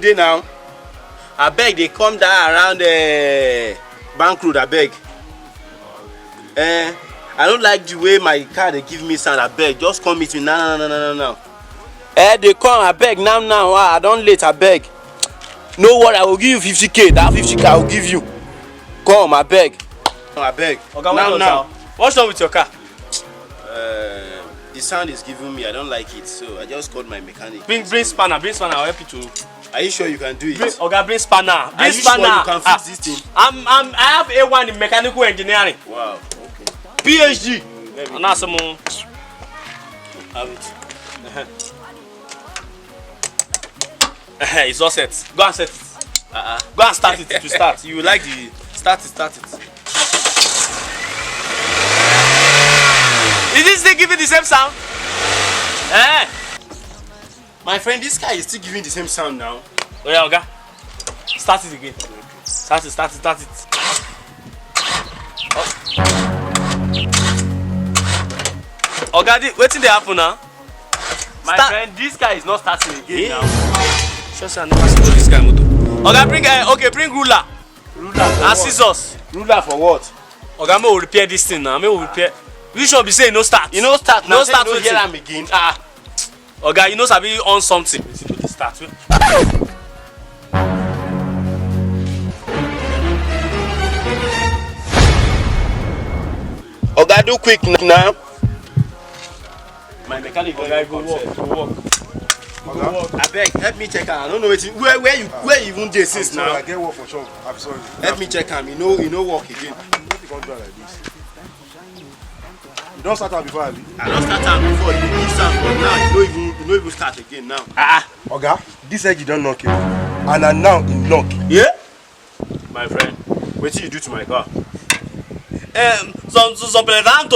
day now. I beg they come down around the bank road. I beg. I don't like the way my car they give me sound. I beg, just come meet me now. They come. I beg now. I don't late. I beg. No worry, I will give you 50k. That 50k I will give you. Come, I beg. I beg. Okay, now. What's wrong with your car? The sound is giving me. I don't like it, so I just called my mechanic. Bring spanner. I'll help you to. Are you sure you can do it? Bring spanner. Are you sure you can fix this thing? I have A1 in mechanical engineering. Wow. Okay. PhD. And that's some. Have it. It's all set. Go and set it. Go and start it to start. You like the start it. Is this thing giving the same sound? My friend, this guy is still giving the same sound now. Oh yeah, okay. Start it again. Start it. Okay, what's in the happen now? My friend, this guy is not starting again now. Just I never see this guy motor. Okay, bring ruler. And scissors. Ruler for what? Okay, me will repair this thing now. You should be saying no start. You know start now. No start with hear am again. Okay, you know sabi on something. Let's put the start. Okay, do quick now. My mechanic go work. I beg, help me check am. I don't know where you even dey since now. I get work for shop. I'm sorry. Help me check am. You know work again. You can't do it like this. You don't start out before, Ali. I don't start am before. You give sound, but now you don't even start again now. Oga, this egg you don't knock it, and I now in knock. Yeah. My friend, what did you do to my car? Some pleasant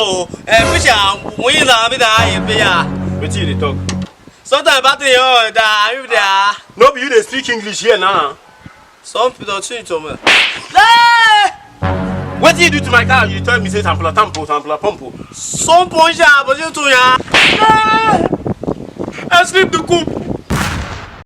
which are we na be da What did you talk? sometimes battery if they are No, be you dey speak English here now. some people change to me. What did you do to my car? You tell me say sample pump. Some point but you to ya. Escape the coop.